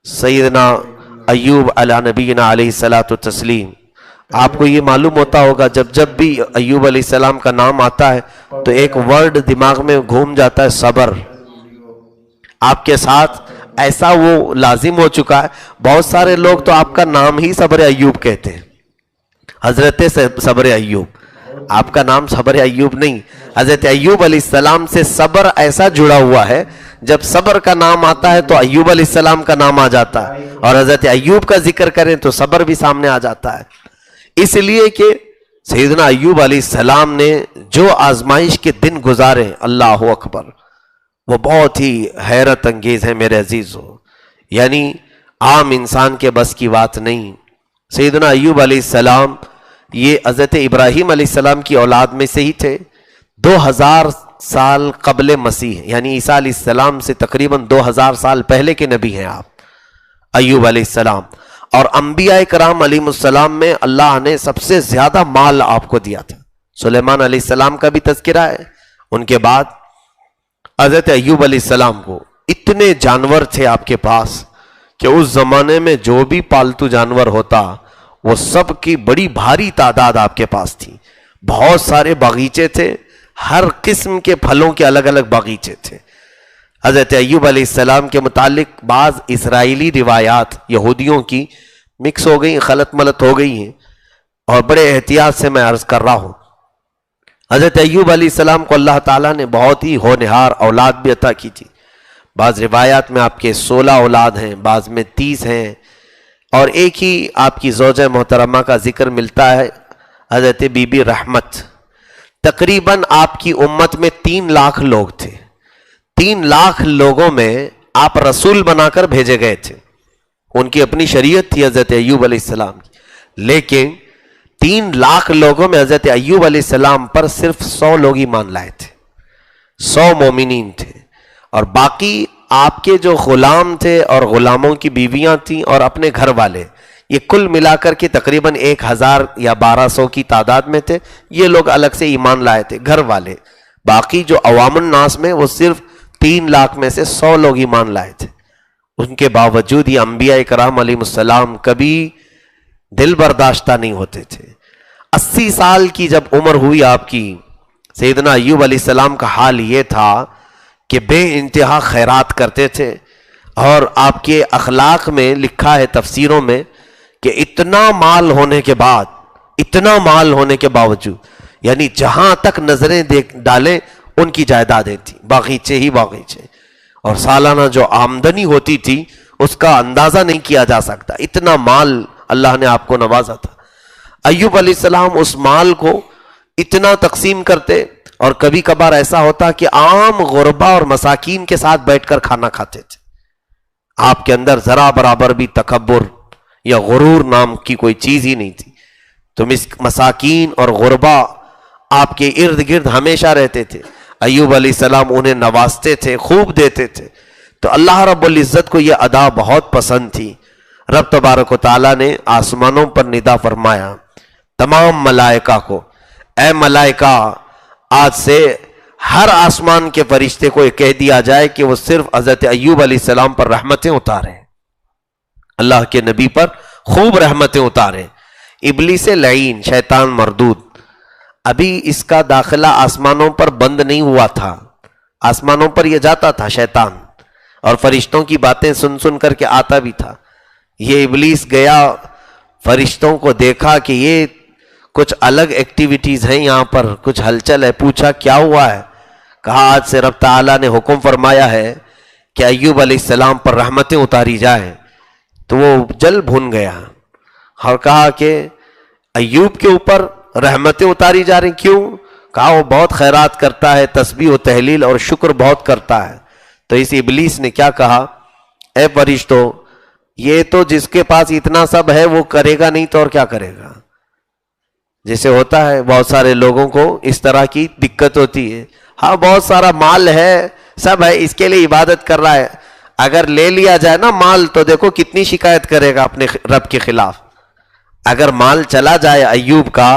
سیدنا ایوب علی نبینا علیہ الصلوۃ والتسلیم. آپ کو یہ معلوم ہوتا ہوگا جب بھی ایوب علیہ السلام کا نام آتا ہے تو ایک ورڈ دماغ میں گھوم جاتا ہے، صبر. آپ کے ساتھ ایسا وہ لازم ہو چکا ہے، بہت سارے لوگ تو آپ کا نام ہی صبر ایوب کہتے ہیں. حضرت صبر ایوب، آپ کا نام صبر ایوب نہیں. حضرت ایوب علیہ السلام سے صبر ایسا جڑا ہوا ہے، جب صبر کا نام آتا ہے تو ایوب علیہ السلام کا نام آ جاتا ہے، اور حضرت ایوب کا ذکر کریں تو صبر بھی سامنے آ جاتا ہے. اس لیے کہ سیدنا ایوب علیہ السلام نے جو آزمائش کے دن گزارے، اللہ اکبر، وہ بہت ہی حیرت انگیز ہے میرے عزیزو. یعنی عام انسان کے بس کی بات نہیں. سیدنا ایوب علیہ السلام یہ حضرت ابراہیم علیہ السلام کی اولاد میں سے ہی تھے. 2000 سال قبل مسیح، یعنی عیسیٰ علیہ السلام سے تقریباً 2000 سال پہلے کے نبی ہیں آپ ایوب علیہ السلام. اور انبیاء کرام علیہ السلام میں اللہ نے سب سے زیادہ مال آپ کو دیا تھا. سلیمان علیہ السلام کا بھی تذکرہ ہے. ان کے بعد حضرت ایوب علیہ السلام کو اتنے جانور تھے آپ کے پاس کہ اس زمانے میں جو بھی پالتو جانور ہوتا وہ سب کی بڑی بھاری تعداد آپ کے پاس تھی. بہت سارے باغیچے تھے، ہر قسم کے پھلوں کے الگ الگ باغیچے تھے. حضرت ایوب علیہ السلام کے متعلق بعض اسرائیلی روایات یہودیوں کی مکس ہو گئی، خلط ملط ہو گئی ہیں، اور بڑے احتیاط سے میں عرض کر رہا ہوں. حضرت ایوب علیہ السلام کو اللہ تعالیٰ نے بہت ہی ہونہار اولاد بھی عطا کی تھی. بعض روایات میں آپ کے 16 اولاد ہیں، بعض میں 30 ہیں، اور ایک ہی آپ کی زوجہ محترمہ کا ذکر ملتا ہے، حضرت بی بی رحمت. تقریباً آپ کی امت میں 3 لاکھ لوگ تھے. 3 لاکھ لوگوں میں آپ رسول بنا کر بھیجے گئے تھے. ان کی اپنی شریعت تھی حضرت ایوب علیہ السلام کی، لیکن 3 لاکھ لوگوں میں حضرت ایوب علیہ السلام پر صرف 100 لوگ ایمان لائے تھے. 100 مومنین تھے، اور باقی آپ کے جو غلام تھے اور غلاموں کی بیویاں تھیں اور اپنے گھر والے، یہ کل ملا کر کے تقریباً 1000 یا 1200 کی تعداد میں تھے. یہ لوگ الگ سے ایمان لائے تھے، گھر والے. باقی جو عوام الناس میں وہ صرف 3 لاکھ میں سے 100 لوگ ایمان لائے تھے. ان کے باوجود یہ انبیاء کرام علیہ السلام کبھی دل برداشتہ نہیں ہوتے تھے. 80 سال کی جب عمر ہوئی آپ کی، سیدنا ایوب علیہ السلام کا حال یہ تھا کہ بے انتہا خیرات کرتے تھے. اور آپ کے اخلاق میں لکھا ہے تفسیروں میں کہ اتنا مال ہونے کے باوجود، یعنی جہاں تک نظریں ڈالیں ان کی جائیدادیں تھیں، باغیچے ہی باغیچے، اور سالانہ جو آمدنی ہوتی تھی اس کا اندازہ نہیں کیا جا سکتا. اتنا مال اللہ نے آپ کو نوازا تھا. ایوب علیہ السلام اس مال کو اتنا تقسیم کرتے، اور کبھی کبھار ایسا ہوتا کہ عام غربا اور مساکین کے ساتھ بیٹھ کر کھانا کھاتے تھے. آپ کے اندر ذرا برابر بھی تکبر یا غرور نام کی کوئی چیز ہی نہیں تھی. تو مساکین اور غربا آپ کے ارد گرد ہمیشہ رہتے تھے. ایوب علیہ السلام انہیں نوازتے تھے، خوب دیتے تھے. تو اللہ رب العزت کو یہ ادا بہت پسند تھی. رب تبارک و تعالیٰ نے آسمانوں پر ندا فرمایا تمام ملائکہ کو، اے ملائکہ، آج سے ہر آسمان کے فرشتے کو یہ کہہ دیا جائے کہ وہ صرف حضرت ایوب علیہ السلام پر رحمتیں اتاریں، اللہ کے نبی پر خوب رحمتیں اتاریں. ابلیس لعین، شیطان مردود، ابھی اس کا داخلہ آسمانوں پر بند نہیں ہوا تھا. آسمانوں پر یہ جاتا تھا شیطان، اور فرشتوں کی باتیں سن سن کر کے آتا بھی تھا. یہ ابلیس گیا، فرشتوں کو دیکھا کہ یہ کچھ الگ ایکٹیویٹیز ہیں یہاں پر، کچھ ہلچل ہے. پوچھا کیا ہوا ہے؟ کہا آج سے رب تعالیٰ نے حکم فرمایا ہے کہ ایوب علیہ السلام پر رحمتیں اتاری جائیں. تو وہ جل بھن گیا اور کہا کہ ایوب کے اوپر رحمتیں اتاری جا رہی، کیوں؟ کہا وہ بہت خیرات کرتا ہے، تسبیح و تحلیل اور شکر بہت کرتا ہے. تو اس ابلیس نے کیا کہا، اے فرشتوں، یہ تو جس کے پاس اتنا سب ہے وہ کرے گا نہیں تو اور کیا کرے گا؟ جیسے ہوتا ہے بہت سارے لوگوں کو اس طرح کی دقت ہوتی ہے. ہاں بہت سارا مال ہے، سب ہے، اس کے لیے عبادت کر رہا ہے. اگر لے لیا جائے نا مال تو دیکھو کتنی شکایت کرے گا اپنے رب کے خلاف. اگر مال چلا جائے ایوب کا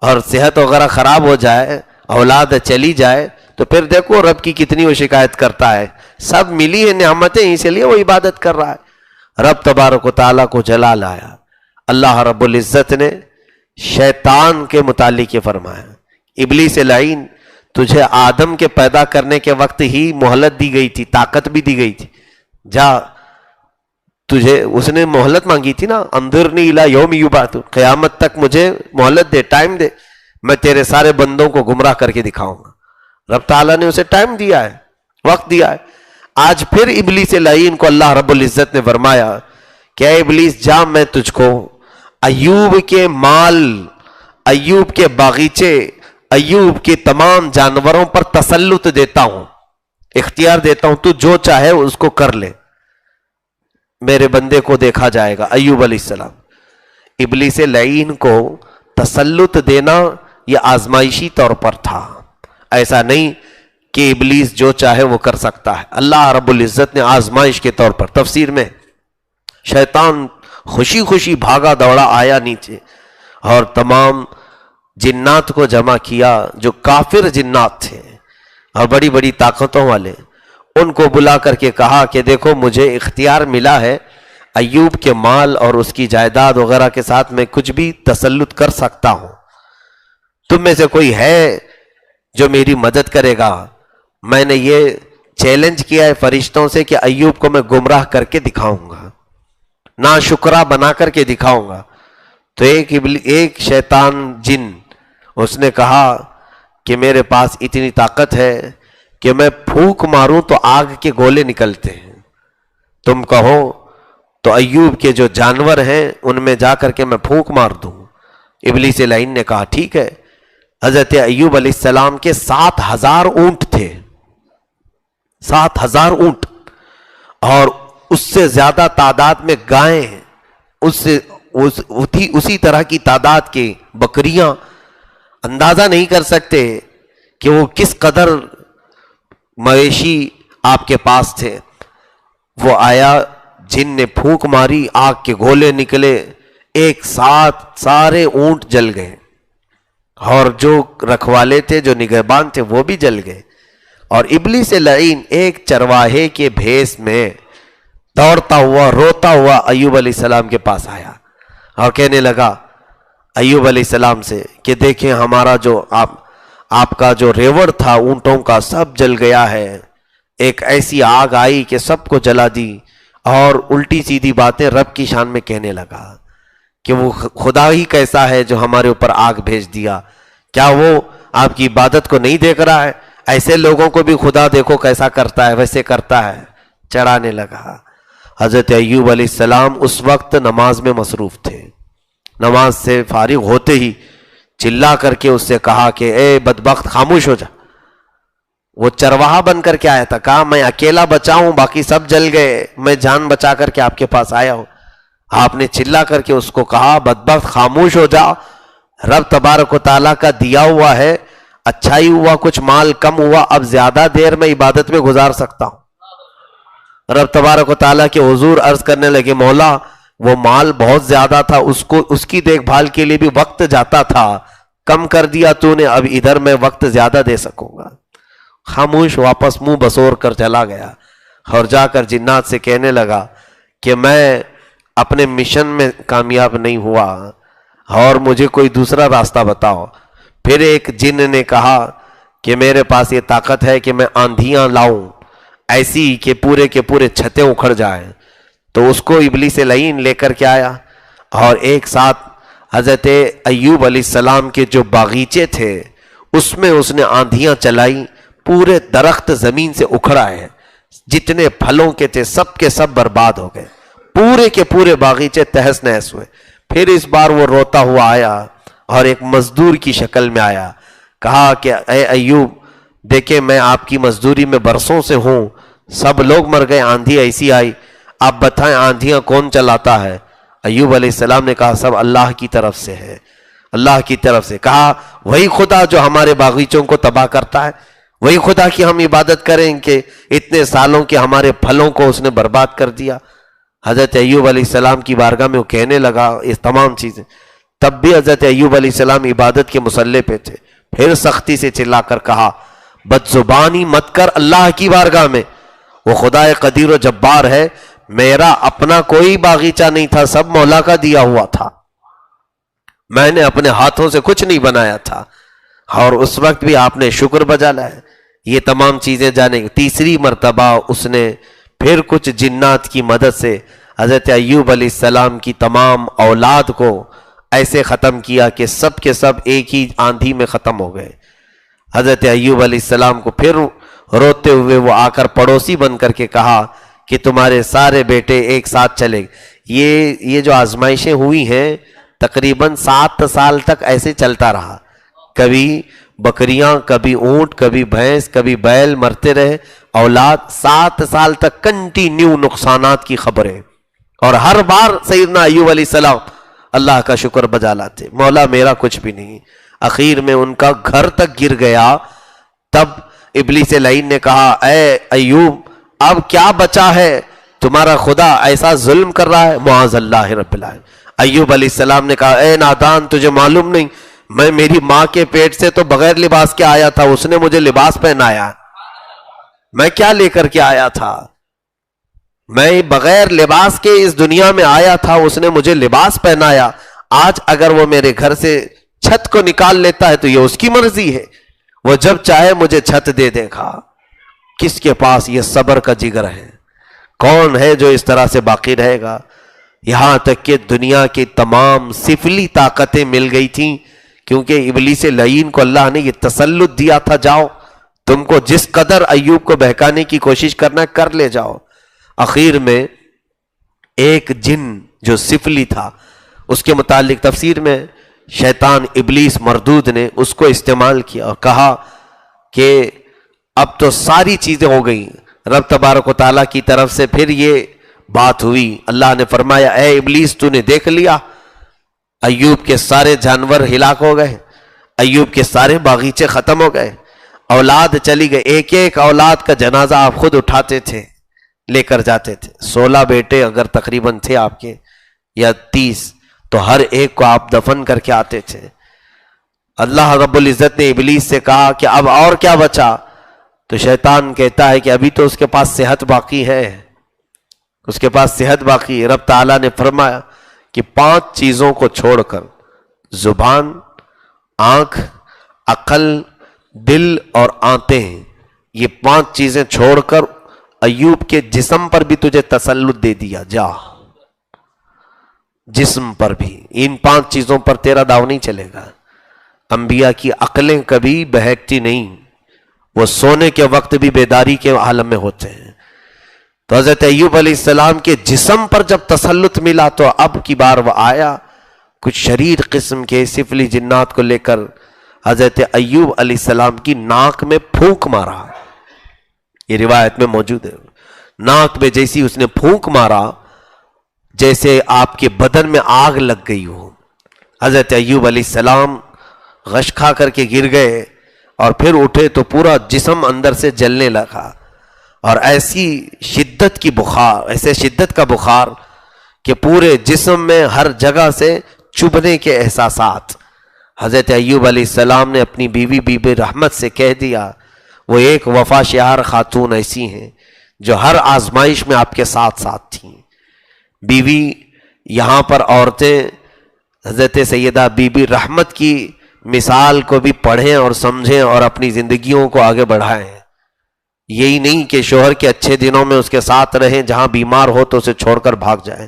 اور صحت وغیرہ خراب ہو جائے، اولاد چلی جائے، تو پھر دیکھو رب کی کتنی وہ شکایت کرتا ہے. سب ملی ہے نعمتیں، اسی لیے وہ عبادت کر رہا ہے. رب تبارک و تعالیٰ کو جلا لایا۔ اللہ رب العزت نے شیطان کے متعلق یہ فرمایا، ابلیس لعین، تجھے آدم کے پیدا کرنے کے وقت ہی مہلت دی گئی تھی، طاقت بھی دی گئی تھی، جا تجھے، اس نے مہلت مانگی تھی نا، انظرنی الی یوم یبعثون، قیامت تک مجھے مہلت دے، ٹائم دے، میں تیرے سارے بندوں کو گمراہ کر کے دکھاؤں گا۔ رب تعالیٰ نے اسے ٹائم دیا ہے، وقت دیا ہے۔ آج پھر ابلیس لعین کو اللہ رب العزت نے فرمایا کہ اے ابلیس جا، میں تجھ کو ایوب کے مال، ایوب کے باغیچے، ایوب کے تمام جانوروں پر تسلط دیتا ہوں، اختیار دیتا ہوں، تو جو چاہے اس کو کر لے، میرے بندے کو دیکھا جائے گا۔ ایوب علیہ السلام، ابلیس لعین کو تسلط دینا یہ آزمائشی طور پر تھا، ایسا نہیں کہ ابلیس جو چاہے وہ کر سکتا ہے۔ اللہ رب العزت نے آزمائش کے طور پر، تفسیر میں شیطان خوشی خوشی بھاگا دوڑا آیا نیچے اور تمام جنات کو جمع کیا جو کافر جنات تھے اور بڑی بڑی طاقتوں والے، ان کو بلا کر کے کہا کہ دیکھو مجھے اختیار ملا ہے ایوب کے مال اور اس کی جائیداد وغیرہ کے ساتھ میں کچھ بھی تسلط کر سکتا ہوں، تم میں سے کوئی ہے جو میری مدد کرے گا؟ میں نے یہ چیلنج کیا ہے فرشتوں سے کہ ایوب کو میں گمراہ کر کے دکھاؤں گا، ناشکرا بنا کر کے دکھاؤں گا۔ تو ایک شیطان جن، اس نے کہا کہ میرے پاس اتنی طاقت ہے کہ میں پھونک ماروں تو آگ کے گولے نکلتے ہیں، تم کہو تو ایوب کے جو جانور ہیں ان میں جا کر کے میں پھونک مار دوں۔ ابلیس لعین نے کہا ٹھیک ہے۔ حضرت ایوب علیہ السلام کے 7,000 اونٹ تھے، 7,000 اونٹ، اور اس سے زیادہ تعداد میں گائیں، اسی طرح کی تعداد کی بکریاں، اندازہ نہیں کر سکتے کہ وہ کس قدر مویشی آپ کے پاس تھے۔ وہ آیا، جن نے پھونک ماری، آگ کے گولے نکلے، ایک ساتھ سارے اونٹ جل گئے، اور جو رکھوالے تھے، جو نگہبان تھے، وہ بھی جل گئے۔ اور ابلیس لعین ایک چرواہے کے بھیس میں دوڑتا ہوا، روتا ہوا ایوب علیہ السلام کے پاس آیا اور کہنے لگا ایوب علیہ السلام سے کہ دیکھیں ہمارا جو آپ کا جو ریوڑ تھا اونٹوں کا سب جل گیا ہے، ایک ایسی آگ آئی کہ سب کو جلا دی، اور الٹی سیدھی باتیں رب کی شان میں کہنے لگا کہ وہ خدا ہی کیسا ہے جو ہمارے اوپر آگ بھیج دیا، کیا وہ آپ کی عبادت کو نہیں دیکھ رہا ہے؟ ایسے لوگوں کو بھی خدا دیکھو کیسا کرتا ہے، ویسے کرتا ہے، چڑھانے لگا۔ حضرت ایوب علیہ السلام اس وقت نماز میں مصروف تھے، نماز سے فارغ ہوتے ہی چلا کر کے اس سے کہا کہ اے بدبخت خاموش ہو جا۔ وہ چرواہا بن کر کے آیا تھا، کہا میں اکیلا بچا ہوں، باقی سب جل گئے، میں جان بچا کر کے آپ کے پاس آیا ہوں۔ آپ نے چلا کر کے اس کو کہا بدبخت خاموش ہو جا، رب تبارک و تعالیٰ کا دیا ہوا ہے، اچھا ہی ہوا کچھ مال کم ہوا، اب زیادہ دیر میں عبادت میں گزار سکتا ہوں۔ رب تبارک و تعالیٰ کے حضور عرض کرنے لگے مولا وہ مال بہت زیادہ تھا، اس کی دیکھ بھال کے لیے بھی وقت جاتا تھا، کم کر دیا تو نے، اب ادھر میں وقت زیادہ دے سکوں گا۔ خاموش واپس منہ بسور کر چلا گیا اور جا کر جنات سے کہنے لگا کہ میں اپنے مشن میں کامیاب نہیں ہوا اور مجھے کوئی دوسرا راستہ بتاؤ۔ پھر ایک جن نے کہا کہ میرے پاس یہ طاقت ہے کہ میں آندھیاں لاؤں ایسی کہ پورے کے پورے چھتیں اکھڑ جائیں، تو اس کو ابلیس لعین لے کر کے آیا، اور ایک ساتھ حضرت ایوب علیہ السلام کے جو باغیچے تھے اس میں اس نے آندھیاں چلائی، پورے درخت زمین سے اکھڑ آئے، جتنے پھلوں کے تھے سب کے سب برباد ہو گئے، پورے کے پورے باغیچے تہس نہس ہوئے۔ پھر اس بار وہ روتا ہوا آیا اور ایک مزدور کی شکل میں آیا، کہا کہ اے ایوب دیکھیں میں آپ کی مزدوری میں برسوں سے ہوں، سب لوگ مر گئے، آندھی ایسی آئی، آپ بتائیں آندھیاں کون چلاتا ہے؟ ایوب علیہ السلام نے کہا سب اللہ کی طرف سے ہے، اللہ کی طرف سے۔ کہا وہی خدا جو ہمارے باغیچوں کو تباہ کرتا ہے، وہی خدا کی ہم عبادت کریں کہ اتنے سالوں کے ہمارے پھلوں کو اس نے برباد کر دیا۔ حضرت ایوب علیہ السلام کی بارگاہ میں وہ کہنے لگا یہ تمام چیزیں، تب بھی حضرت ایوب علیہ السلام عبادت کے مسلح پہ تھے۔ پھر سختی سے چلا کر کہا بد زبانی مت کر اللہ کی بارگاہ میں، وہ خدا قدیر و جبار ہے، میرا اپنا کوئی باغیچہ نہیں تھا، سب مولا کا دیا ہوا تھا، میں نے اپنے ہاتھوں سے کچھ نہیں بنایا تھا، اور اس وقت بھی آپ نے شکر بجا لایا۔ یہ تمام چیزیں جانے گی۔ تیسری مرتبہ اس نے پھر کچھ جنات کی مدد سے حضرت ایوب علیہ السلام کی تمام اولاد کو ایسے ختم کیا کہ سب کے سب ایک ہی آندھی میں ختم ہو گئے۔ حضرت ایوب علیہ السلام کو پھر روتے ہوئے وہ آ کر پڑوسی بن کر کے کہا کہ تمہارے سارے بیٹے ایک ساتھ چلے۔ یہ جو آزمائشیں ہوئی ہیں تقریباً 7 سال تک ایسے چلتا رہا، کبھی بکریاں، کبھی اونٹ، کبھی بھینس، کبھی بیل مرتے رہے، اولاد 7 سال تک کنٹینیو نقصانات کی خبریں، اور ہر بار سیدنا ایوب علیہ السلام اللہ کا شکر بجا لاتے، مولا میرا کچھ بھی نہیں۔ اخیر میں ان کا گھر تک گر گیا، تب ابلیس لعین نے کہا اے ایوب اب کیا بچا ہے، تمہارا خدا ایسا ظلم کر رہا ہے؟ معاذ اللہ رب العالمین۔ ایوب علیہ السلام نے کہا اے نادان، تجھے معلوم نہیں میں میری ماں کے پیٹ سے تو بغیر لباس کے آیا تھا، اس نے مجھے لباس پہنایا، میں کیا لے کر کے آیا تھا؟ میں بغیر لباس کے اس دنیا میں آیا تھا، اس نے مجھے لباس پہنایا۔ آج اگر وہ میرے گھر سے چھت کو نکال لیتا ہے تو یہ اس کی مرضی ہے، وہ جب چاہے مجھے چھت دے دے گا۔ کس کے پاس یہ صبر کا جگر ہے؟ کون ہے جو اس طرح سے باقی رہے گا؟ یہاں تک کہ دنیا کی تمام سفلی طاقتیں مل گئی تھیں، کیونکہ ابلیس لعین کو اللہ نے یہ تسلط دیا تھا، جاؤ تم کو جس قدر ایوب کو بہکانے کی کوشش کرنا کر لے جاؤ۔ اخیر میں ایک جن جو سفلی تھا، اس کے متعلق تفسیر میں شیطان ابلیس مردود نے اس کو استعمال کیا اور کہا کہ اب تو ساری چیزیں ہو گئی، رب تبارک و تعالیٰ کی طرف سے پھر یہ بات ہوئی۔ اللہ نے فرمایا اے ابلیس تو نے دیکھ لیا، ایوب کے سارے جانور ہلاک ہو گئے، ایوب کے سارے باغیچے ختم ہو گئے، اولاد چلی گئی، ایک ایک اولاد کا جنازہ آپ خود اٹھاتے تھے، لے کر جاتے تھے۔ 16 بیٹے اگر تقریباً تھے آپ کے یا 30، تو ہر ایک کو آپ دفن کر کے آتے تھے۔ اللہ رب العزت نے ابلیس سے کہا کہ اب اور کیا بچا؟ تو شیطان کہتا ہے کہ ابھی تو اس کے پاس صحت باقی ہے، اس کے پاس صحت باقی ہے۔ رب تعالیٰ نے فرمایا کہ 5 چیزوں کو چھوڑ کر، زبان، آنکھ، عقل، دل اور آنتیں، یہ 5 چیزیں چھوڑ کر ایوب کے جسم پر بھی تجھے تسلط دے دیا، جا جسم پر بھی، ان 5 چیزوں پر تیرا داؤ نہیں چلے گا۔ انبیاء کی عقلیں کبھی بہکتی نہیں، وہ سونے کے وقت بھی بیداری کے عالم میں ہوتے ہیں۔ تو حضرت ایوب علیہ السلام کے جسم پر جب تسلط ملا تو اب کی بار وہ آیا، کچھ شریر قسم کے سفلی جنات کو لے کر حضرت ایوب علیہ السلام کی ناک میں پھونک مارا۔ یہ روایت میں موجود ہے، ناک میں جیسی اس نے پھونک مارا جیسے آپ کے بدن میں آگ لگ گئی ہو۔ حضرت ایوب علیہ السلام غش کھا کر کے گر گئے، اور پھر اٹھے تو پورا جسم اندر سے جلنے لگا، اور ایسی شدت کی بخار، ایسے شدت کا بخار کہ پورے جسم میں ہر جگہ سے چبھنے کے احساسات۔ حضرت ایوب علیہ السلام نے اپنی بیوی بی بی رحمت سے کہہ دیا، وہ ایک وفا شعار خاتون ایسی ہیں جو ہر آزمائش میں آپ کے ساتھ ساتھ تھیں۔ بیوی یہاں پر عورتیں حضرت سیدہ بی بی رحمت کی مثال کو بھی پڑھیں اور سمجھیں اور اپنی زندگیوں کو آگے بڑھائیں۔ یہی نہیں کہ شوہر کے اچھے دنوں میں اس کے ساتھ رہیں، جہاں بیمار ہو تو اسے چھوڑ کر بھاگ جائیں۔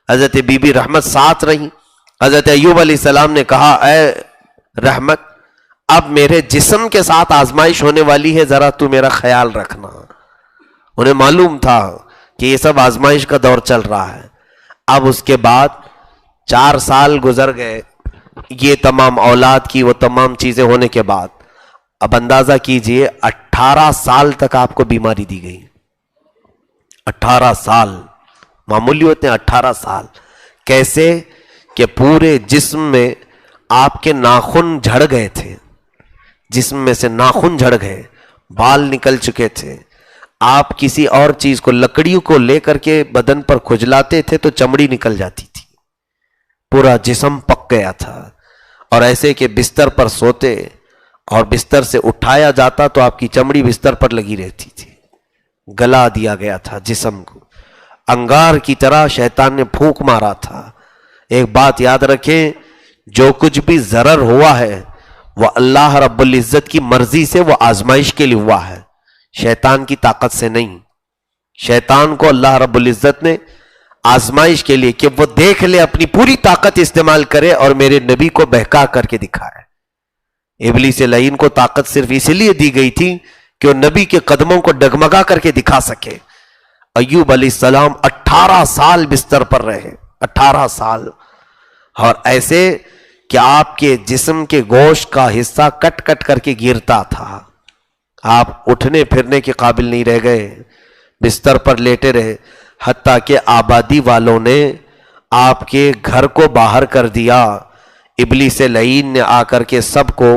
حضرت بی بی رحمت ساتھ رہیں۔ حضرت ایوب علیہ السلام نے کہا اے رحمت، اب میرے جسم کے ساتھ آزمائش ہونے والی ہے، ذرا تو میرا خیال رکھنا۔ انہیں معلوم تھا کہ یہ سب آزمائش کا دور چل رہا ہے۔ اب اس کے بعد 4 سال گزر گئے، یہ تمام اولاد کی وہ تمام چیزیں ہونے کے بعد اب اندازہ کیجئے 18 سال تک آپ کو بیماری دی گئی۔ 18 سال معمولی ہوتے ہیں، 18 سال کیسے کہ پورے جسم میں آپ کے ناخن جھڑ گئے تھے، جسم میں سے ناخن جھڑ گئے، بال نکل چکے تھے۔ آپ کسی اور چیز کو، لکڑیوں کو لے کر کے بدن پر کھجلاتے تھے تو چمڑی نکل جاتی تھی، پورا جسم پک گیا تھا، اور ایسے کہ بستر پر سوتے اور بستر سے اٹھایا جاتا تو آپ کی چمڑی بستر پر لگی رہتی تھی، گلا دیا گیا تھا جسم کو۔ انگار کی طرح شیطان نے پھونک مارا تھا۔ ایک بات یاد رکھیں، جو کچھ بھی ضرر ہوا ہے وہ اللہ رب العزت کی مرضی سے، وہ آزمائش کے لیے ہوا ہے، شیطان کی طاقت سے نہیں۔ شیطان کو اللہ رب العزت نے آزمائش کے لیے کہ وہ دیکھ لے، اپنی پوری طاقت استعمال کرے اور میرے نبی کو بہکا کر کے دکھائے۔ ابلیس لعین کو طاقت صرف اس لیے دی گئی تھی کہ وہ نبی کے قدموں کو ڈگمگا کر کے دکھا سکے۔ ایوب علیہ السلام 18 سال بستر پر رہے، 18 سال، اور ایسے کہ آپ کے جسم کے گوشت کا حصہ کٹ کٹ کر کے گرتا تھا، آپ اٹھنے پھرنے کے قابل نہیں رہ گئے، بستر پر لیٹے رہے، حتیٰ کہ آبادی والوں نے آپ کے گھر کو باہر کر دیا۔ ابلیس لعین نے آ کر کے سب کو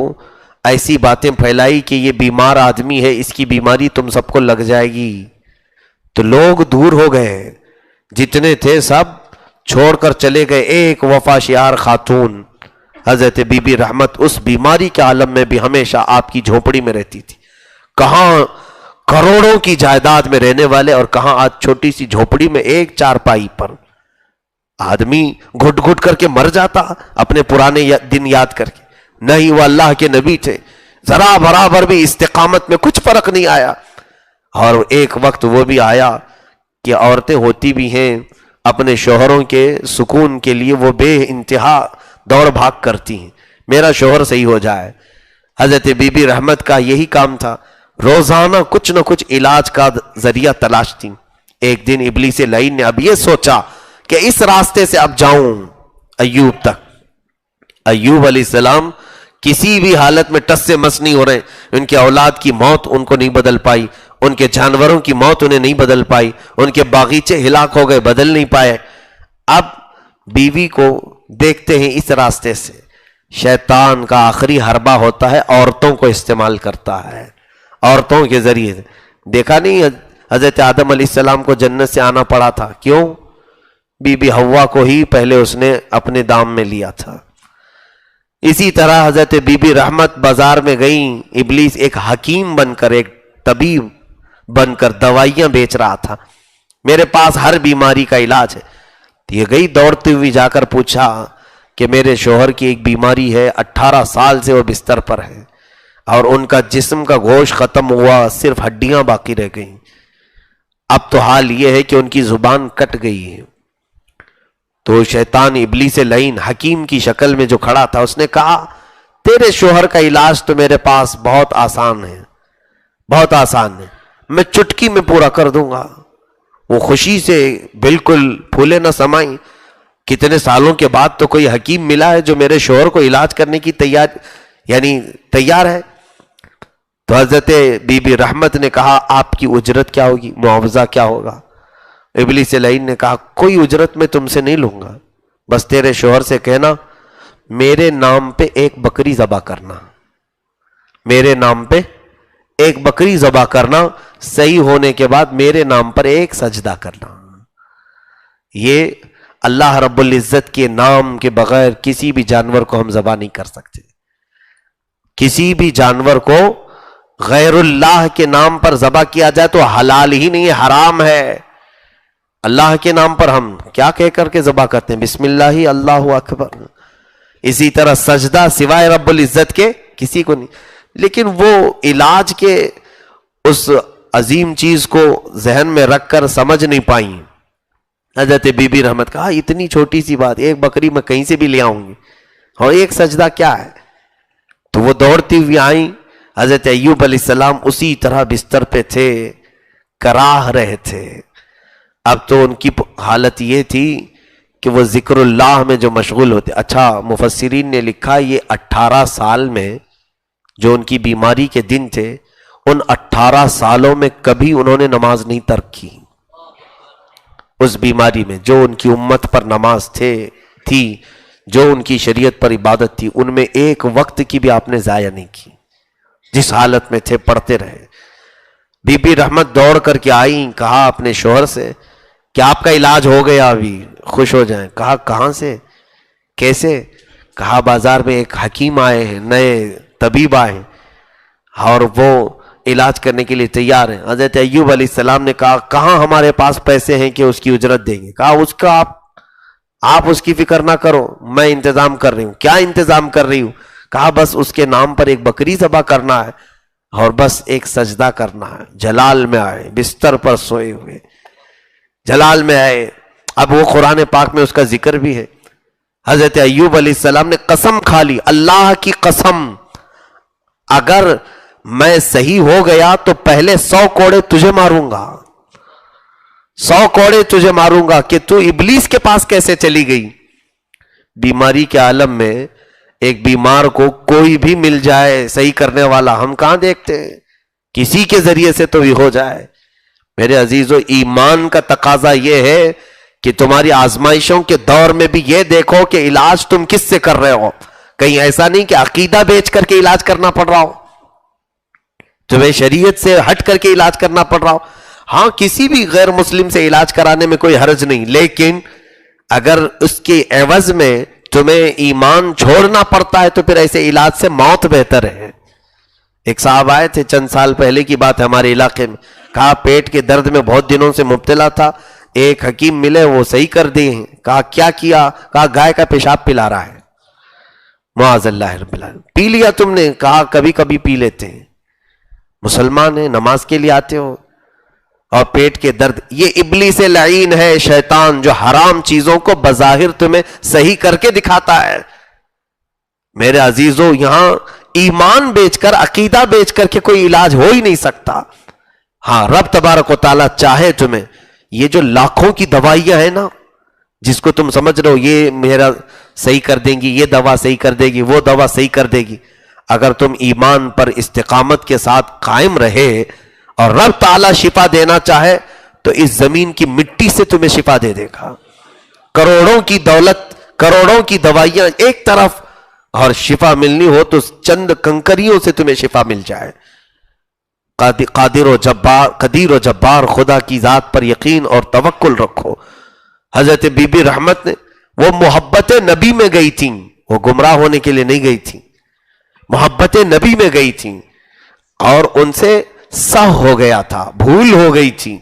ایسی باتیں پھیلائی کہ یہ بیمار آدمی ہے، اس کی بیماری تم سب کو لگ جائے گی، تو لوگ دور ہو گئے، جتنے تھے سب چھوڑ کر چلے گئے۔ ایک وفا شیار خاتون حضرت بی بی رحمت اس بیماری کے عالم میں بھی ہمیشہ آپ کی جھونپڑی میں رہتی تھی، کہاں کروڑوں کی جائیداد میں رہنے والے اور کہاں آج چھوٹی سی جھونپڑی میں ایک چارپائی پر آدمی گھٹ گھٹ کر کے مر جاتا اپنے پرانے دن یاد کر کے۔ نہیں، وہ اللہ کے نبی تھے، ذرا برابر بھی استقامت میں کچھ فرق نہیں آیا۔ اور ایک وقت وہ بھی آیا کہ عورتیں ہوتی بھی ہیں، اپنے شوہروں کے سکون کے لیے وہ بے انتہا دوڑ بھاگ کرتی ہیں، میرا شوہر صحیح ہو جائے۔ حضرت بی بی رحمت کا یہی کام تھا، روزانہ کچھ نہ کچھ علاج کا ذریعہ تلاشتی۔ ایک دن ابلیس لعین نے اب یہ سوچا کہ اس راستے سے اب جاؤں ایوب تک۔ ایوب علیہ السلام کسی بھی حالت میں ٹس سے مس نہیں ہو رہے، ان کے اولاد کی موت ان کو نہیں بدل پائی، ان کے جانوروں کی موت انہیں نہیں بدل پائی، ان کے باغیچے ہلاک ہو گئے، بدل نہیں پائے۔ اب بیوی کو دیکھتے ہیں اس راستے سے، شیطان کا آخری حربہ ہوتا ہے، عورتوں کو استعمال کرتا ہے، عورتوں کے ذریعے۔ دیکھا نہیں حضرت آدم علیہ السلام کو جنت سے آنا پڑا تھا، کیوں؟ بی بی حوا کو ہی پہلے اس نے اپنے دام میں لیا تھا۔ اسی طرح حضرت بی بی رحمت بازار میں گئیں، ابلیس ایک حکیم بن کر، ایک طبیب بن کر دوائیاں بیچ رہا تھا، میرے پاس ہر بیماری کا علاج ہے۔ یہ گئی دوڑتی ہوئی، جا کر پوچھا کہ میرے شوہر کی ایک بیماری ہے، 18 سال سے وہ بستر پر ہے اور ان کا جسم کا گوشت ختم ہوا، صرف ہڈیاں باقی رہ گئیں، اب تو حال یہ ہے کہ ان کی زبان کٹ گئی ہے۔ تو شیطان ابلیس لعین حکیم کی شکل میں جو کھڑا تھا، اس نے کہا تیرے شوہر کا علاج تو میرے پاس بہت آسان ہے، بہت آسان ہے، میں چٹکی میں پورا کر دوں گا۔ وہ خوشی سے بالکل پھولے نہ سمائیں، کتنے سالوں کے بعد تو کوئی حکیم ملا ہے جو میرے شوہر کو علاج کرنے کی تیار ہے۔ تو حضرت بی بی رحمت نے کہا آپ کی اجرت کیا ہوگی، معاوضہ کیا ہوگا؟ ابلیس لعین نے کہا کوئی اجرت میں تم سے نہیں لوں گا، بس تیرے شوہر سے کہنا میرے نام پہ ایک بکری ذبح کرنا، میرے نام پہ ایک بکری ذبح کرنا، صحیح ہونے کے بعد میرے نام پر ایک سجدہ کرنا۔ یہ اللہ رب العزت کے نام کے بغیر کسی بھی جانور کو ہم ذبح نہیں کر سکتے، کسی بھی جانور کو غیر اللہ کے نام پر ذبح کیا جائے تو حلال ہی نہیں ہے، حرام ہے۔ اللہ کے نام پر ہم کیا کہہ کر کے ذبح کرتے ہیں؟ بسم اللہ اللہ اکبر۔ اسی طرح سجدہ سوائے رب العزت کے کسی کو نہیں، لیکن وہ علاج کے اس عظیم چیز کو ذہن میں رکھ کر سمجھ نہیں پائیں۔ حضرت بی بی رحمت کہا اتنی چھوٹی سی بات، ایک بکری میں کہیں سے بھی لے آؤں گی، اور ایک سجدہ کیا ہے؟ تو وہ دوڑتی ہوئی آئیں، حضرت ایوب علیہ السلام اسی طرح بستر پہ تھے، کراہ رہے تھے۔ اب تو ان کی حالت یہ تھی کہ وہ ذکر اللہ میں جو مشغول ہوتے۔ اچھا، مفسرین نے لکھا یہ 18 سال میں جو ان کی بیماری کے دن تھے، ان 18 سالوں میں کبھی انہوں نے نماز نہیں ترک کی۔ اس بیماری میں جو ان کی امت پر نماز تھی، جو ان کی شریعت پر عبادت تھی، ان میں ایک وقت کی بھی آپ نے ضائع نہیں کی، جس حالت میں تھے پڑھتے رہے۔ بی بی رحمت دوڑ کر کے آئیں، کہا اپنے شوہر سے کہ آپ کا علاج ہو گیا، ابھی خوش ہو جائیں۔ کہا کہاں سے، کیسے؟ کہا بازار میں ایک حکیم آئے ہیں، نئے طبیب آئے ہیں، اور وہ علاج کرنے کے لیے تیار ہیں. حضرت ایوب علیہ السلام نے کہا کہاں ہمارے پاس پیسے ہیں کہ اس کی اجرت دیں گے؟ کہا اس کا آپ اس کی فکر نہ کرو، میں انتظام کر رہی ہوں. کیا انتظام کر رہی ہوں؟ کہا بس اس کے نام پر ایک بکری ذبح کرنا ہے اور بس ایک سجدہ کرنا ہے. جلال میں آئے، بستر پر سوئے ہوئے جلال میں آئے. اب وہ قرآن پاک میں اس کا ذکر بھی ہے. حضرت ایوب علیہ السلام نے قسم کھا لی، اللہ کی قسم، اگر میں صحیح ہو گیا تو پہلے 100 کوڑے تجھے ماروں گا، 100 کوڑے تجھے ماروں گا کہ تو ابلیس کے پاس کیسے چلی گئی. بیماری کے عالم میں ایک بیمار کو کوئی بھی مل جائے صحیح کرنے والا، ہم کہاں دیکھتے ہیں؟ کسی کے ذریعے سے تو بھی ہو جائے. میرے عزیزو، ایمان کا تقاضا یہ ہے کہ تمہاری آزمائشوں کے دور میں بھی یہ دیکھو کہ علاج تم کس سے کر رہے ہو. کہیں ایسا نہیں کہ عقیدہ بیچ کر کے علاج کرنا پڑ رہا ہو، تمہیں شریعت سے ہٹ کر کے علاج کرنا پڑ رہا ہو. ہاں کسی بھی غیر مسلم سے علاج کرانے میں کوئی حرج نہیں، لیکن اگر اس کے عوض میں تمہیں ایمان چھوڑنا پڑتا ہے تو پھر ایسے علاج سے موت بہتر ہے. ایک صاحب آئے تھے چند سال پہلے کی بات ہے ہمارے علاقے میں، کہا پیٹ کے درد میں بہت دنوں سے مبتلا تھا، ایک حکیم ملے وہ صحیح کر دیے ہیں. کہا کیا کیا؟ کہا گائے کا پیشاب پلا رہا ہے. معاذ اللہ رب العالمین. پی لیا تم نے؟ کہا کبھی کبھی پی لیتے ہیں. مسلمان ہیں، نماز کے لیے آتے ہو اور پیٹ کے درد. یہ ابلیس لعین ہے، شیطان، جو حرام چیزوں کو بظاہر تمہیں صحیح کر کے دکھاتا ہے. میرے عزیزو، یہاں ایمان بیچ کر، عقیدہ بیچ کر کے کوئی علاج ہو ہی نہیں سکتا. ہاں رب تبارک و تعالیٰ چاہے تمہیں، یہ جو لاکھوں کی دوائیاں ہیں نا، جس کو تم سمجھ رہے ہو یہ میرا صحیح کر دیں گی، یہ دوا صحیح کر دے گی، وہ دوا صحیح کر دے گی، اگر تم ایمان پر استقامت کے ساتھ قائم رہے اور رب تعالیٰ شفا دینا چاہے تو اس زمین کی مٹی سے تمہیں شفا دے دے گا. کروڑوں کی دولت، کروڑوں کی دوائیاں ایک طرف، اور شفا ملنی ہو تو چند کنکریوں سے تمہیں شفا مل جائے. قادر و جبار خدا کی ذات پر یقین اور توکل رکھو. حضرت بی بی رحمت نے، وہ محبت نبی میں گئی تھیں، وہ گمراہ ہونے کے لیے نہیں گئی تھیں، محبت نبی میں گئی تھیں اور ان سے سہو ہو گیا تھا، بھول ہو گئی تھی،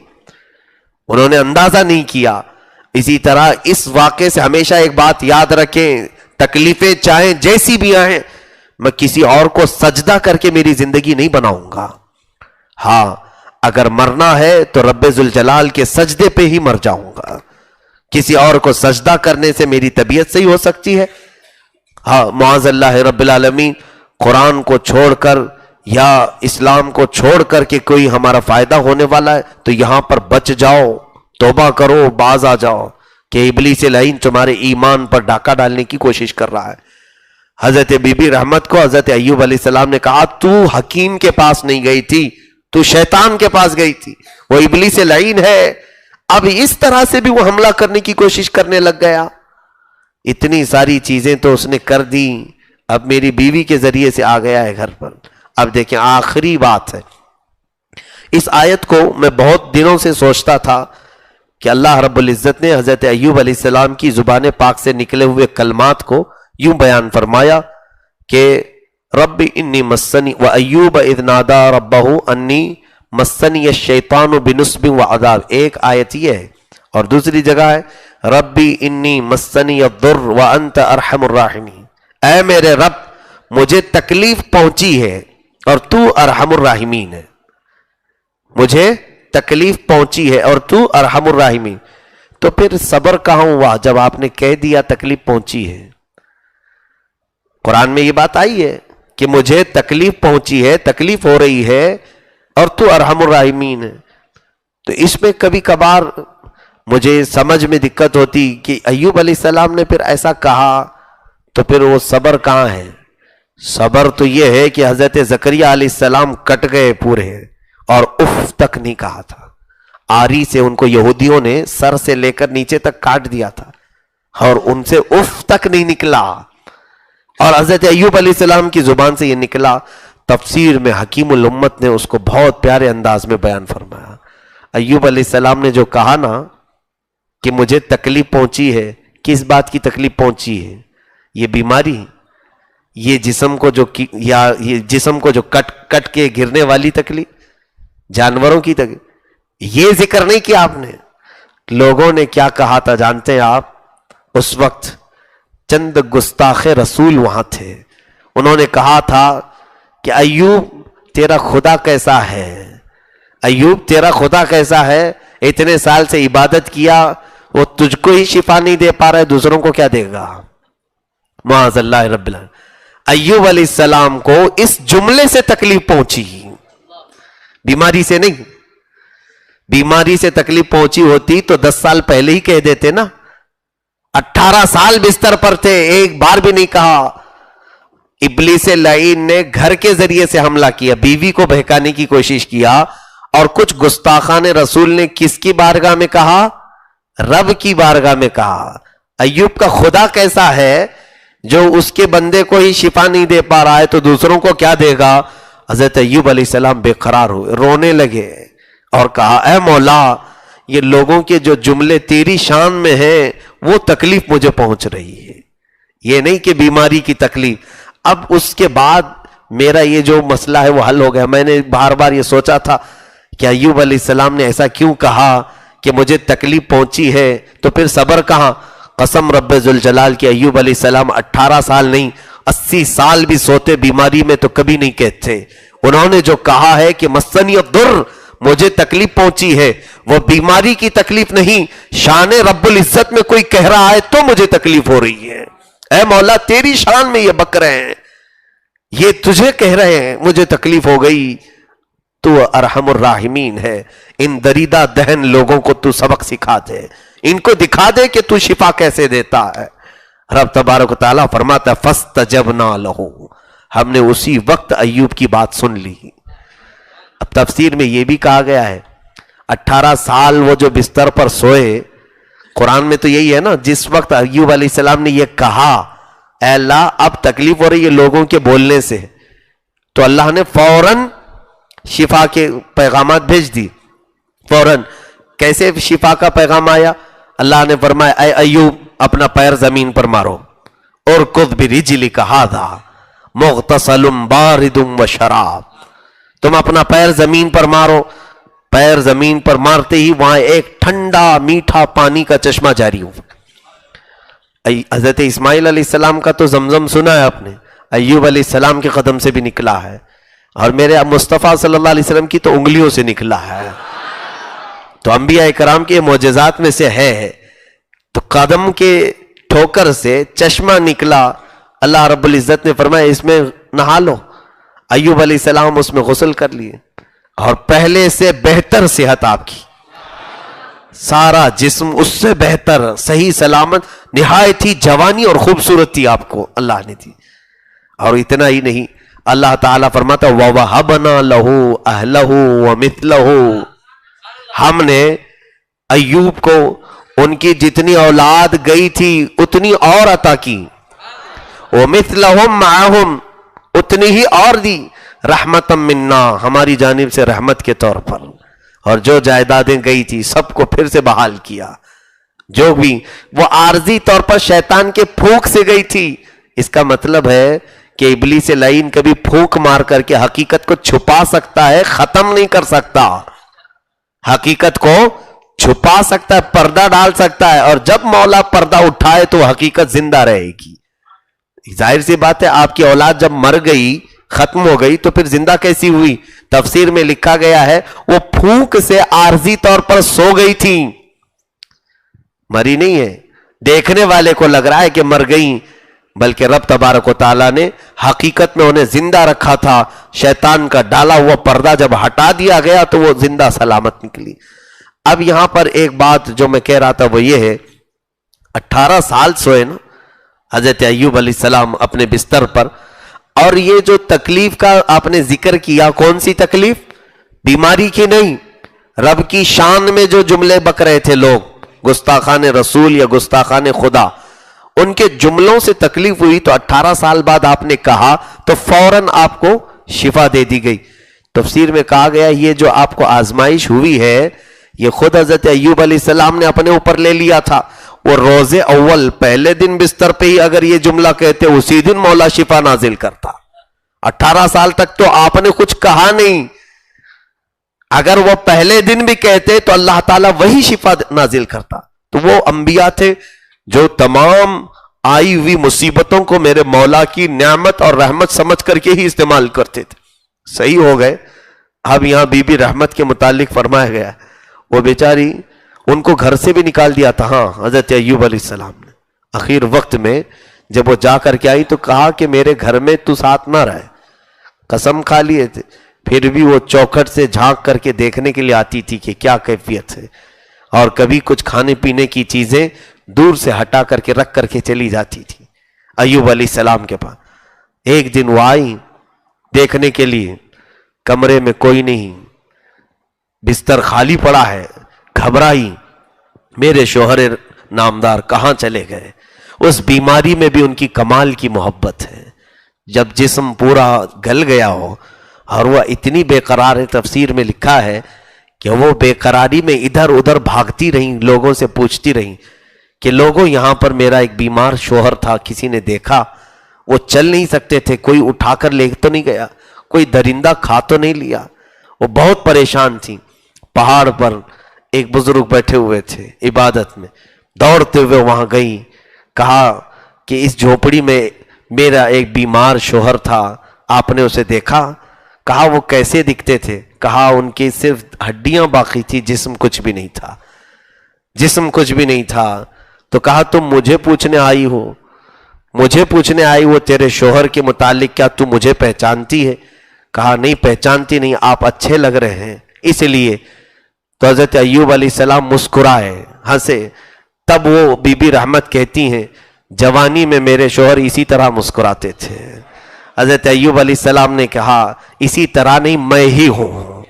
انہوں نے اندازہ نہیں کیا. اسی طرح اس واقعے سے ہمیشہ ایک بات یاد رکھیں، تکلیفیں چاہیں جیسی بھی آئیں، میں کسی اور کو سجدہ کر کے میری زندگی نہیں بناؤں گا. ہاں اگر مرنا ہے تو رب ذوالجلال کے سجدے پہ ہی مر جاؤں گا. کسی اور کو سجدہ کرنے سے میری طبیعت صحیح ہو سکتی ہے؟ ہاں معاذ اللہ رب العالمین. قرآن کو چھوڑ کر یا اسلام کو چھوڑ کر کے کوئی ہمارا فائدہ ہونے والا ہے تو یہاں پر بچ جاؤ، توبہ کرو، باز آ جاؤ کہ ابلیس لعین تمہارے ایمان پر ڈاکہ ڈالنے کی کوشش کر رہا ہے. حضرت بی بی رحمت کو حضرت ایوب علیہ السلام نے کہا تو حکیم کے پاس نہیں گئی تھی، تو شیطان کے پاس گئی تھی، وہ ابلیس لعین ہے. اب اس طرح سے بھی وہ حملہ کرنے کی کوشش کرنے لگ گیا. اتنی ساری چیزیں تو اس نے کر دی، اب میری بیوی کے ذریعے سے آ گیا ہے گھر پر. اب دیکھیں آخری بات ہے، اس آیت کو میں بہت دنوں سے سوچتا تھا کہ اللہ رب العزت نے حضرت ایوب علیہ السلام کی زبان پاک سے نکلے ہوئے کلمات کو یوں بیان فرمایا کہ رب انی مسنی و ایوب اذ نادا ربہ انی مسنی الشیطان بنصب و عذاب. ایک آیت یہ ہے، اور دوسری جگہ ہے ربی انی مسنی الضر وانت ارحم الراحمین. اے میرے رب مجھے تکلیف پہنچی ہے اور تو ارحم الراحمین ہے. مجھے تکلیف پہنچی ہے اور تو ارحم الراحمین. تو پھر صبر کہاں ہوا جب آپ نے کہہ دیا تکلیف پہنچی ہے؟ قرآن میں یہ بات آئی ہے کہ مجھے تکلیف پہنچی ہے، تکلیف ہو رہی ہے اور تو ارحم الراحمین ہے. تو اس میں کبھی کبھار مجھے سمجھ میں دقت ہوتی کہ ایوب علیہ السلام نے پھر ایسا کہا تو پھر وہ صبر کہاں ہے؟ صبر تو یہ ہے کہ حضرت زکریہ علیہ السلام کٹ گئے پورے اور اف تک نہیں کہا تھا. آری سے ان کو یہودیوں نے سر سے لے کر نیچے تک کاٹ دیا تھا اور ان سے اف تک نہیں نکلا، اور حضرت ایوب علیہ السلام کی زبان سے یہ نکلا. تفسیر میں حکیم الامت نے اس کو بہت پیارے انداز میں بیان فرمایا. ایوب علیہ السلام نے جو کہا نا کہ مجھے تکلیف پہنچی ہے، کس بات کی تکلیف پہنچی ہے؟ یہ بیماری، یہ جسم کو جو یہ جسم کو جو کٹ کے گرنے والی تکلیف، جانوروں کی تکلیف، یہ ذکر نہیں کیا آپ نے. لوگوں نے کیا کہا تھا جانتے ہیں آپ؟ اس وقت چند گستاخ رسول وہاں تھے. انہوں نے کہا تھا کہ ایوب تیرا خدا کیسا ہے، ایوب تیرا خدا کیسا ہے، اتنے سال سے عبادت کیا، وہ تجھ کو ہی شفا نہیں دے پا رہا ہے، دوسروں کو کیا دے گا؟ معاذ اللہ رب العالمین. ایوب علیہ السلام کو اس جملے سے تکلیف پہنچی، بیماری سے نہیں. بیماری سے تکلیف پہنچی ہوتی تو 10 سال پہلے ہی کہہ دیتے نا. 18 سال بستر پر تھے، ایک بار بھی نہیں کہا. ابلیس لعین نے گھر کے ذریعے سے حملہ کیا، بیوی کو بہکانے کی کوشش کیا، اور کچھ گستاخان رسول نے کس کی بارگاہ میں کہا؟ رب کی بارگاہ میں کہا ایوب کا خدا کیسا ہے جو اس کے بندے کو ہی شفا نہیں دے پا رہا ہے تو دوسروں کو کیا دے گا؟ حضرت ایوب علیہ السلام بے قرار ہوئے، رونے لگے اور کہا اے مولا، یہ لوگوں کے جو جملے تیری شان میں ہیں وہ تکلیف مجھے پہنچ رہی ہے، یہ نہیں کہ بیماری کی تکلیف. اب اس کے بعد میرا یہ جو مسئلہ ہے وہ حل ہو گیا. میں نے بار بار یہ سوچا تھا کہ ایوب علیہ السلام نے ایسا کیوں کہا کہ مجھے تکلیف پہنچی ہے، تو پھر صبر کہاں؟ قسم رب ذوالجلال کی ایوب علیہ السلام 18 سال نہیں 80 سال بھی سوتے بیماری میں تو کبھی نہیں کہتے. انہوں نے جو کہا ہے کہ مسنی الضر، مجھے تکلیف پہنچی ہے، وہ بیماری کی تکلیف نہیں، شان رب العزت میں کوئی کہہ رہا ہے تو مجھے تکلیف ہو رہی ہے. اے مولا تیری شان میں یہ بک رہے ہیں، یہ تجھے کہہ رہے ہیں، مجھے تکلیف ہو گئی. تو ارحم الراحمین ہے، ان دریدہ دہن لوگوں کو تو سبق سکھا دے، ان کو دکھا دے کہ تو شفا کیسے دیتا ہے. رب تبارک و تعالیٰ فرماتا ہے فاستجبنا لہ، ہم نے اسی وقت ایوب کی بات سن لی. اب تفسیر میں یہ بھی کہا گیا ہے 18 سال وہ جو بستر پر سوئے، قرآن میں تو یہی ہے نا، جس وقت ایوب علیہ السلام نے یہ کہا اے اللہ اب تکلیف ہو رہی ہے لوگوں کے بولنے سے، تو اللہ نے فوراً شفا کے پیغامات بھیج دی. فوراً کیسے شفا کا پیغام آیا؟ اللہ نے فرمایا اے ایوب اپنا پیر زمین پر مارو، اور خذ برجلک ھذا مغتسل بارد وشراب، تم اپنا پیر زمین پر مارو. پیر زمین پر مارتے ہی وہاں ایک ٹھنڈا میٹھا پانی کا چشمہ جاری ہوا. حضرت اسماعیل علیہ السلام کا تو زمزم سنا ہے آپ نے، ایوب علیہ السلام کے قدم سے بھی نکلا ہے، اور میرے مصطفیٰ صلی اللہ علیہ وسلم کی تو انگلیوں سے نکلا ہے. تو انبیاء کرام کے معجزات میں سے ہے. تو قدم کے ٹھوکر سے چشمہ نکلا، اللہ رب العزت نے فرمایا اس میں نہا لو. ایوب علیہ السلام اس میں غسل کر لیے، اور پہلے سے بہتر صحت آپ کی، سارا جسم اس سے بہتر، صحیح سلامت، نہایت ہی جوانی اور خوبصورتی آپ کو اللہ نے دی. اور اتنا ہی نہیں، اللہ تعالیٰ فرماتا وَوَهَبْنَا لَهُ أَهْلَهُ وَمِثْلَهُ، ہم نے ایوب کو ان کی جتنی اولاد گئی تھی اتنی اور عطا کی، وَمِثْلَهُمْ مَعَهُمْ، اتنی ہی اور دی، رحمتاً منا، ہماری جانب سے رحمت کے طور پر. اور جو جائیدادیں گئی تھی سب کو پھر سے بحال کیا، جو بھی وہ عارضی طور پر شیطان کے پھونک سے گئی تھی. اس کا مطلب ہے کہ ابلیس لعین کبھی پھونک مار کر کے حقیقت کو چھپا سکتا ہے، ختم نہیں کر سکتا. حقیقت کو چھپا سکتا ہے، پردہ ڈال سکتا ہے، اور جب مولا پردہ اٹھائے تو حقیقت زندہ رہے گی. ظاہر سی بات ہے آپ کی اولاد جب مر گئی، ختم ہو گئی، تو پھر زندہ کیسی ہوئی؟ تفسیر میں لکھا گیا ہے وہ پھونک سے عارضی طور پر سو گئی تھی، مری نہیں ہے. دیکھنے والے کو لگ رہا ہے کہ مر گئی، بلکہ رب تبارک و تعالیٰ نے حقیقت میں انہیں زندہ رکھا تھا. شیطان کا ڈالا ہوا پردہ جب ہٹا دیا گیا تو وہ زندہ سلامت نکلی. اب یہاں پر ایک بات جو میں کہہ رہا تھا وہ یہ ہے، 18 سال سوئے نا حضرت ایوب علیہ السلام اپنے بستر پر، اور یہ جو تکلیف کا آپ نے ذکر کیا، کون سی تکلیف؟ بیماری کی نہیں، رب کی شان میں جو جملے بک رہے تھے لوگ، گستاخان رسول یا گستاخان خدا، ان کے جملوں سے تکلیف ہوئی. تو 18 سال بعد آپ نے کہا تو فوراً آپ کو شفا دے دی گئی. تفسیر میں کہا گیا یہ جو آپ کو آزمائش ہوئی ہے یہ خود حضرت ایوب علیہ السلام نے اپنے اوپر لے لیا تھا. وہ روز اول پہلے دن بستر پہ ہی اگر یہ جملہ کہتے اسی دن مولا شفا نازل کرتا. 18 سال تک تو آپ نے کچھ کہا نہیں. اگر وہ پہلے دن بھی کہتے تو اللہ تعالیٰ وہی شفا نازل کرتا. تو وہ انبیاء تھے جو تمام آئی ہوئی مصیبتوں کو میرے مولا کی نعمت اور رحمت سمجھ کر کے ہی استعمال کرتے تھے. صحیح ہو گئے. اب یہاں بی بی رحمت کے متعلق فرمایا گیا وہ بیچاری ان کو گھر سے بھی نکال دیا تھا. ہاں حضرت ایوب علیہ السلام نے اخیر وقت میں جب وہ جا کر کے آئی تو کہا کہ میرے گھر میں تو ساتھ نہ رہے. قسم کھا لیے تھے پھر بھی وہ چوکھٹ سے جھانک کر کے دیکھنے کے لیے آتی تھی کہ کیا کیفیت ہے, اور کبھی کچھ کھانے پینے کی چیزیں دور سے ہٹا کر کے رکھ کر کے چلی جاتی تھی ایوب علیہ السلام کے پاس. ایک دن وہ آئی دیکھنے کے لیے, کمرے میں کوئی نہیں, بستر خالی پڑا ہے. گھبرائی میرے شوہر نامدار کہاں چلے گئے. اس بیماری میں بھی ان کی کمال کی محبت ہے. جب جسم پورا گل گیا ہو اور وہ اتنی بے قرار ہے, تفسیر میں لکھا ہے کہ وہ بے قراری میں ادھر ادھر بھاگتی رہیں, لوگوں سے پوچھتی رہیں کہ لوگوں یہاں پر میرا ایک بیمار شوہر تھا, کسی نے دیکھا, وہ چل نہیں سکتے تھے, کوئی اٹھا کر لے تو نہیں گیا, کوئی درندہ کھا تو نہیں لیا. وہ بہت پریشان تھی. پہاڑ پر ایک بزرگ بیٹھے ہوئے تھے عبادت میں, دوڑتے ہوئے وہاں گئی, کہا کہ اس جھوپڑی میں میرا ایک بیمار شوہر تھا, آپ نے اسے دیکھا؟ کہا وہ کیسے دکھتے تھے؟ کہا ان کی صرف ہڈیاں باقی تھی, جسم کچھ بھی نہیں تھا, جسم کچھ بھی نہیں تھا. تو کہا تم مجھے پوچھنے آئی ہو, مجھے پوچھنے آئی ہو تیرے شوہر کے متعلق, کیا تو مجھے پہچانتی ہے؟ کہا نہیں پہچانتی نہیں, آپ اچھے لگ رہے ہیں اس لیے. تو حضرت ایوب علیہ السلام مسکرائے, ہنسے. تب وہ بی بی رحمت کہتی ہیں جوانی میں میرے شوہر اسی طرح مسکراتے تھے. حضرت ایوب علیہ السلام نے کہا اسی طرح نہیں, میں ہی ہوں,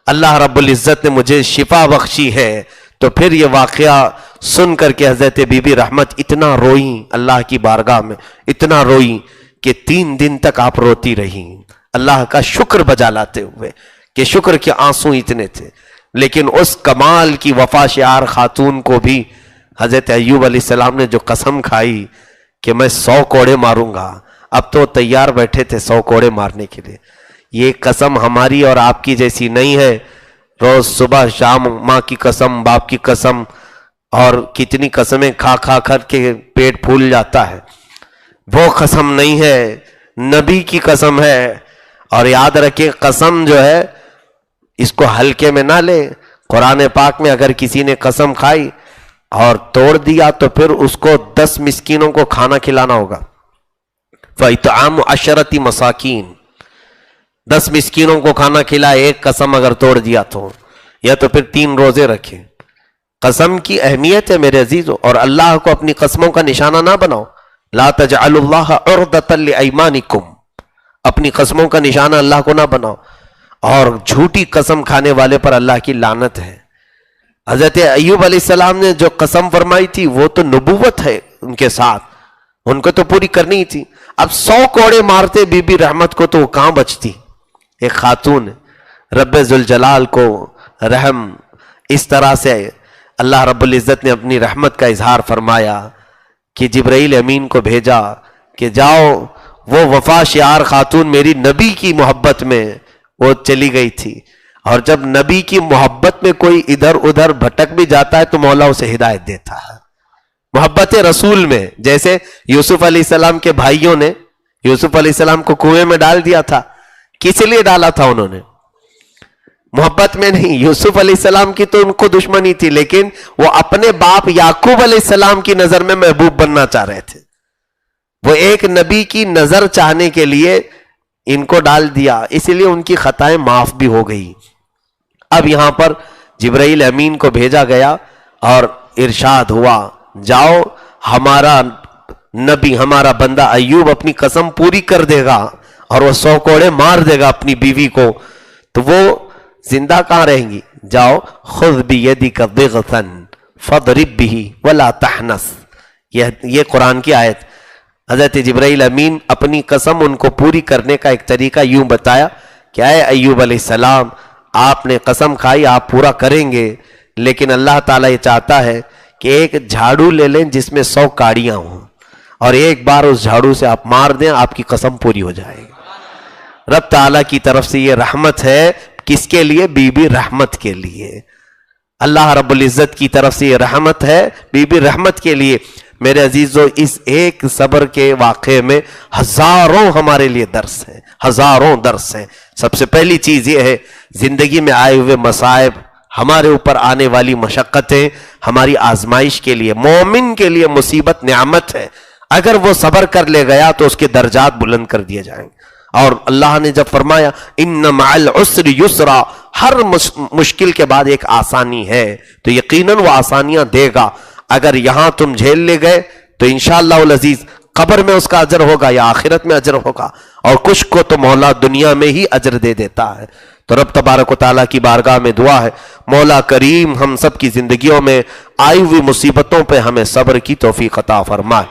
اللہ رب العزت نے مجھے شفا بخشی ہے. تو پھر یہ واقعہ سن کر کے حضرت بی بی رحمت اتنا روئیں اللہ کی بارگاہ میں, اتنا روئیں کہ 3 دن تک آپ روتی رہیں اللہ کا شکر بجا لاتے ہوئے کہ شکر کے آنسو اتنے تھے. لیکن اس کمال کی وفا شعار خاتون کو بھی حضرت ایوب علیہ السلام نے جو قسم کھائی کہ میں 100 کوڑے ماروں گا, اب تو تیار بیٹھے تھے 100 کوڑے مارنے کے لیے. یہ قسم ہماری اور آپ کی جیسی نہیں ہے, روز صبح شام ماں کی قسم, باپ کی قسم, اور کتنی قسمیں کھا کھا کر کے پیٹ پھول جاتا ہے. وہ قسم نہیں ہے, نبی کی قسم ہے. اور یاد رکھیں قسم جو ہے اس کو ہلکے میں نہ لے. قرآن پاک میں اگر کسی نے قسم کھائی اور توڑ دیا تو پھر اس کو 10 مسکینوں کو کھانا کھلانا ہوگا. فَإِطْعَامُ 10 مَسَاكِينَ, 10 مسکینوں کو کھانا کھلائے, ایک قسم اگر توڑ دیا تو, یا تو پھر 3 روزے رکھے. قسم کی اہمیت ہے میرے عزیزو, اور اللہ کو اپنی قسموں کا نشانہ نہ بناؤ. لا تجعلوا اللہ عرضۃ لایمانکم, اپنی قسموں کا نشانہ اللہ کو نہ بناؤ. اور جھوٹی قسم کھانے والے پر اللہ کی لعنت ہے. حضرت ایوب علیہ السلام نے جو قسم فرمائی تھی وہ تو نبوت ہے ان کے ساتھ, ان کو تو پوری کرنی تھی. اب 100 کوڑے مارتے بی بی رحمت کو تو وہ کہاں بچتی. ایک خاتون, رب ذوالجلال کو رحم اس طرح سے اللہ رب العزت نے اپنی رحمت کا اظہار فرمایا کہ جبرائیل امین کو بھیجا کہ جاؤ, وہ وفا شعار خاتون میری نبی کی محبت میں وہ چلی گئی تھی, اور جب نبی کی محبت میں کوئی ادھر ادھر بھٹک بھی جاتا ہے تو مولا اسے ہدایت دیتا ہے. محبت رسول میں, جیسے یوسف علیہ السلام کے بھائیوں نے یوسف علیہ السلام کو کنویں میں ڈال دیا تھا, کس لیے ڈالا تھا انہوں نے؟ محبت میں نہیں. یوسف علیہ السلام کی تو ان کو دشمنی تھی, لیکن وہ اپنے باپ یعقوب علیہ السلام کی نظر میں محبوب بننا چاہ رہے تھے. وہ ایک نبی کی نظر چاہنے کے لیے ان کو ڈال دیا, اس لیے ان کی خطائیں معاف بھی ہو گئی. اب یہاں پر جبرائیل امین کو بھیجا گیا اور ارشاد ہوا جاؤ, ہمارا نبی ہمارا بندہ ایوب اپنی قسم پوری کر دے گا اور وہ 100 کوڑے مار دے گا اپنی بیوی کو, تو وہ زندہ کہاں رہیں گی. جاؤ خذ بیدک ضغثا فاضرب به ولا تحنث, یہ قرآن کی آیت. حضرت جبرائیل امین اپنی قسم ان کو پوری کرنے کا ایک طریقہ یوں بتایا کہ اے ایوب علیہ السلام, آپ نے قسم کھائی آپ پورا کریں گے, لیکن اللہ تعالیٰ یہ چاہتا ہے کہ ایک جھاڑو لے لیں جس میں 100 کاڑیاں ہوں اور ایک بار اس جھاڑو سے آپ مار دیں، آپ کی قسم پوری ہو جائے گی۔ رب تعالیٰ کی طرف سے یہ رحمت ہے، کس کے لیے؟ بی بی رحمت کے لیے۔ اللہ رب العزت کی طرف سے یہ رحمت ہے بی بی رحمت کے لیے۔ میرے عزیزو، اس ایک صبر کے واقعے میں ہزاروں ہمارے لیے درس ہیں، ہزاروں درس ہیں۔ سب سے پہلی چیز یہ ہے، زندگی میں آئے ہوئے مصائب، ہمارے اوپر آنے والی مشقتیں ہماری آزمائش کے لیے، مومن کے لیے مصیبت نعمت ہے۔ اگر وہ صبر کر لے گیا تو اس کے درجات بلند کر دیے جائیں گے۔ اور اللہ نے جب فرمایا ان مع العسر یسرا، ہر مشکل کے بعد ایک آسانی ہے، تو یقیناً وہ آسانیاں دے گا۔ اگر یہاں تم جھیل لے گئے تو انشاءاللہ العزیز قبر میں اس کا اجر ہوگا یا آخرت میں اجر ہوگا، اور کچھ کو تو مولا دنیا میں ہی اجر دے دیتا ہے۔ تو رب تبارک و تعالیٰ کی بارگاہ میں دعا ہے، مولا کریم ہم سب کی زندگیوں میں آئی ہوئی مصیبتوں پہ ہمیں صبر کی توفیق عطا فرمائے۔